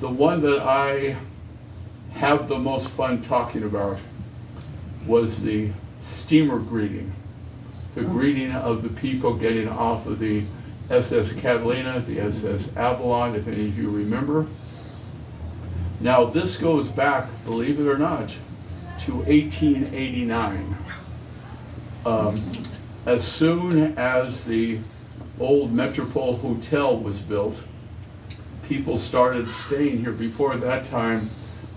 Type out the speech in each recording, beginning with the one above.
The one that I have the most fun talking about was the steamer greeting. The greeting of the people getting off of the SS Catalina, the SS Avalon, if any of you remember. Now this goes back, believe it or not, to 1889. As soon as the old Metropole Hotel was built, people started staying here. Before that time,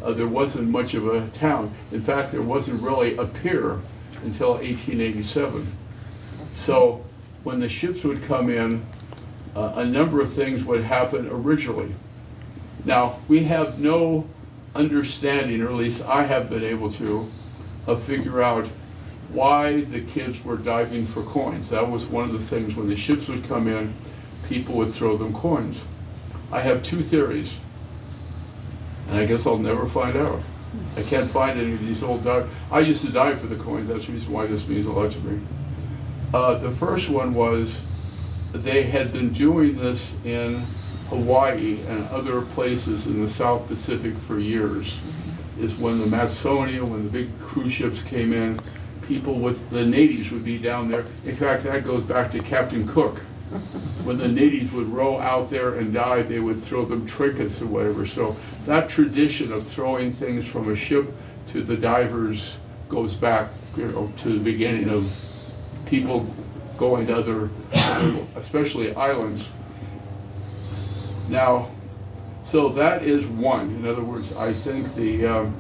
there wasn't much of a town. In fact, there wasn't really a pier until 1887. So when the ships would come in, a number of things would happen originally. Now, we have no understanding, or at least I have been able to, figure out why the kids were diving for coins. That was one of the things. When the ships would come in, people would throw them coins. I have two theories, and I guess I'll never find out. I can't find any of these old dive. I used to dive for the coins. That's the reason why this means a lot to me. The first one was they had been doing this in Hawaii and other places in the South Pacific for years. Is when the Matsonia, when the big cruise ships came in, people with the natives would be down there. In fact, that goes back to Captain Cook. When the natives would row out there and dive, they would throw them trinkets or whatever. So that tradition of throwing things from a ship to the divers goes back, to the beginning of people going to other, especially islands. Now, so that is one. In other words, I think the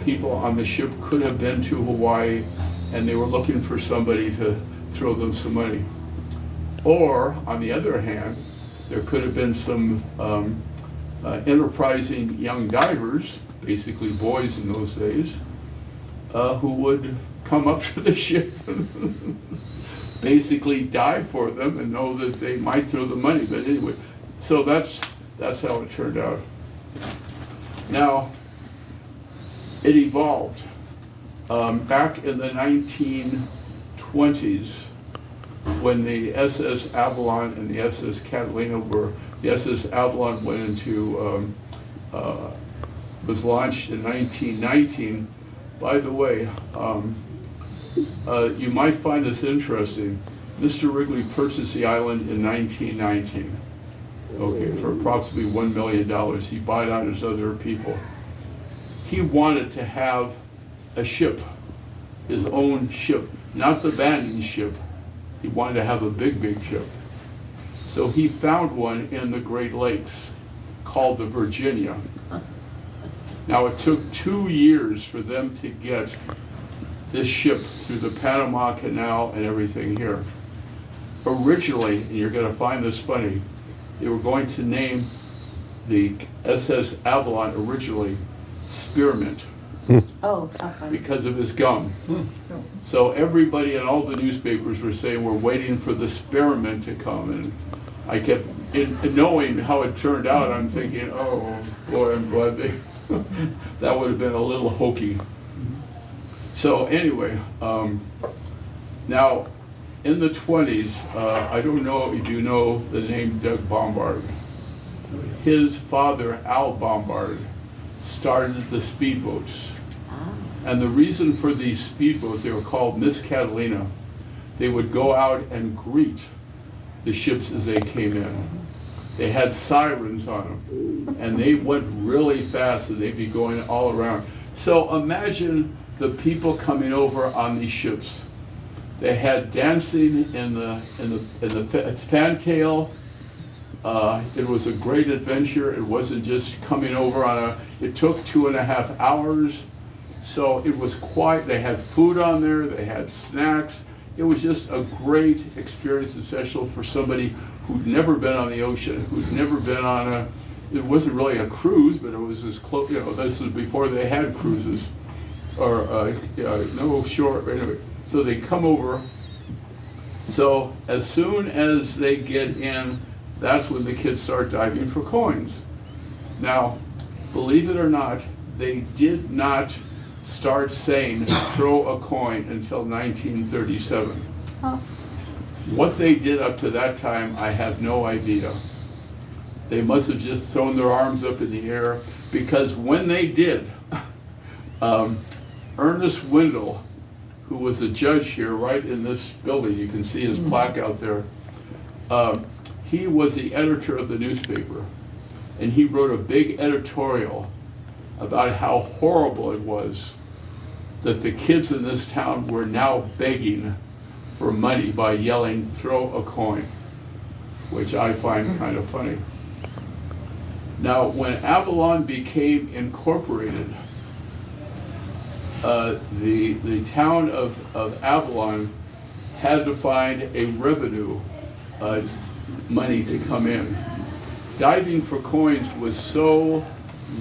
people on the ship could have been to Hawaii, and they were looking for somebody to throw them some money. Or, on the other hand, there could have been some enterprising young divers, basically boys in those days, who would come up to the ship and basically dive for them and know that they might throw the money. But anyway, so that's how it turned out. Now, it evolved. Back in the 1920s, when the SS Avalon and the SS Catalina the SS Avalon went into, was launched in 1919. By the way, you might find this interesting. Mr. Wrigley purchased the island in 1919. Okay, for approximately $1 million. He bought out his other people. He wanted to have a ship, his own ship, not the banding ship. He wanted to have a big, big ship. So he found one in the Great Lakes called the Virginia. Now it took 2 years for them to get this ship through the Panama Canal and everything here. Originally, and you're going to find this funny, they were going to name the SS Avalon originally Spearmint. Oh, how funny. Because of his gum. So everybody in all the newspapers were saying we're waiting for the spearmint to come, and I kept, knowing how it turned out, I'm thinking, oh boy, I'm glad they, that would have been a little hokey. So anyway, now in the 20s, I don't know if you know the name Doug Bombard. His father, Al Bombard, started the speedboats. And the reason for these speedboats, they were called Miss Catalina, they would go out and greet the ships as they came in. They had sirens on them, and they went really fast, and they'd be going all around. So imagine the people coming over on these ships. They had dancing in the fantail. It was a great adventure. It wasn't just coming over it took 2.5 hours. So it was quite, they had food on there, they had snacks. It was just a great experience, especially for somebody who'd never been on the ocean, who'd never been on it wasn't really a cruise, but it was as close, this was before they had cruises, or no shore, anyway. So they come over. So as soon as they get in, that's when the kids start diving for coins. Now, believe it or not, they did not start saying throw a coin until 1937. Oh. What they did up to that time, I have no idea. They must have just thrown their arms up in the air, because when they did, Ernest Wendell, who was a judge here right in this building, you can see his plaque out there, he was the editor of the newspaper, and he wrote a big editorial about how horrible it was that the kids in this town were now begging for money by yelling, "Throw a coin," which I find kind of funny. Now, when Avalon became incorporated, the town of Avalon had to find a revenue money to come in. Diving for coins was so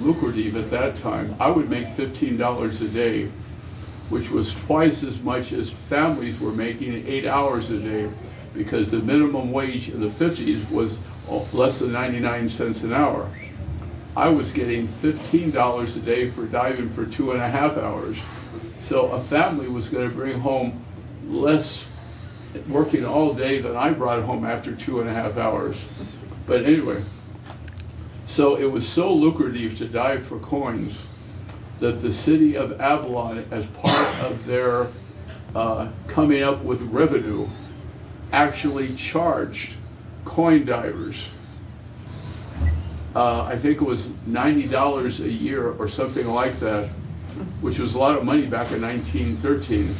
lucrative at that time. I would make $15 a day, which was twice as much as families were making 8 hours a day, because the minimum wage in the 50s was less than 99 cents an hour. I was getting $15 a day for diving for 2.5 hours. So a family was going to bring home less working all day than I brought home after 2.5 hours. But anyway, so it was so lucrative to dive for coins that the city of Avalon, as part of their coming up with revenue, actually charged coin divers, I think it was $90 a year or something like that, which was a lot of money back in 1913.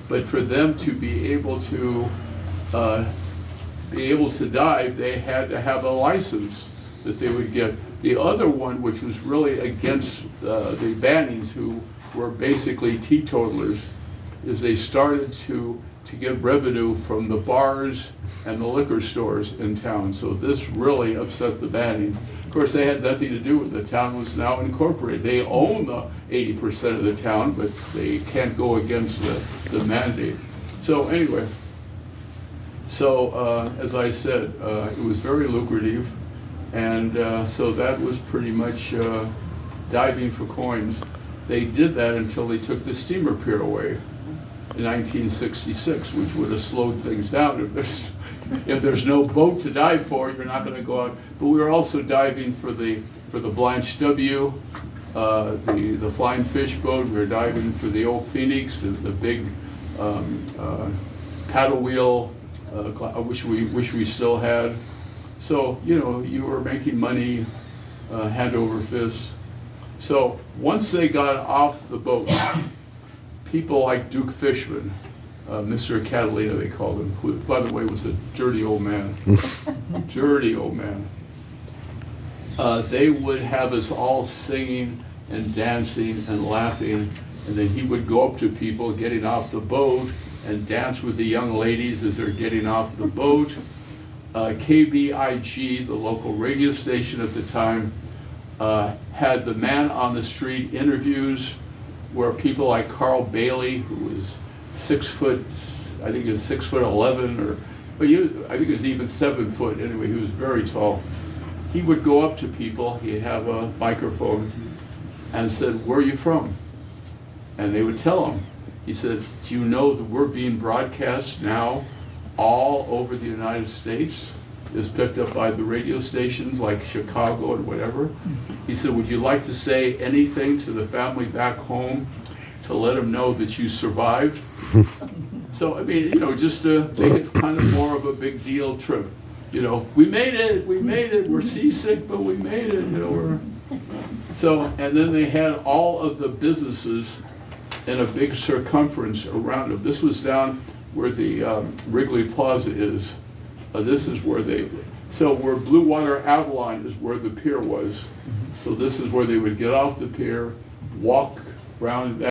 But for them to be able to dive, they had to have a license that they would get. The other one, which was really against the Bannings, who were basically teetotalers, is they started to get revenue from the bars and the liquor stores in town. So this really upset the Bannings. Of course, they had nothing to do with it. The town was now incorporated. They own the 80% of the town, but they can't go against the mandate. So anyway, so as I said, it was very lucrative. And so that was pretty much diving for coins. They did that until they took the steamer pier away in 1966, which would have slowed things down. If there's no boat to dive for, you're not going to go out. But we were also diving for the Blanche W, the flying fish boat. We were diving for the old Phoenix, the big paddle wheel, which we still had. So, you know, you were making money hand over fist. So once they got off the boat, people like Duke Fishman, Mr. Catalina they called him, who, by the way, was a dirty old man, dirty old man. They would have us all singing and dancing and laughing, and then he would go up to people getting off the boat and dance with the young ladies as they're getting off the boat. KBIG, the local radio station at the time, had the man on the street interviews where people like Carl Bailey, who was 6 foot, I think he was 6'11", I think he was even 7 foot. Anyway, he was very tall. He would go up to people, he'd have a microphone, and said, "Where are you from?" And they would tell him. He said, "Do you know that we're being broadcast now all over the United States?" Is picked up by the radio stations like Chicago and whatever. He said, "Would you like to say anything to the family back home to let them know that you survived?" So, I mean, you know, just to make it kind of more of a big deal trip. You know, we made it, we're seasick, but we made it, you know. So, and then they had all of the businesses in a big circumference around them. This was down where the Wrigley Plaza is. This is where where Blue Water Avalon is where the pier was. So this is where they would get off the pier, walk around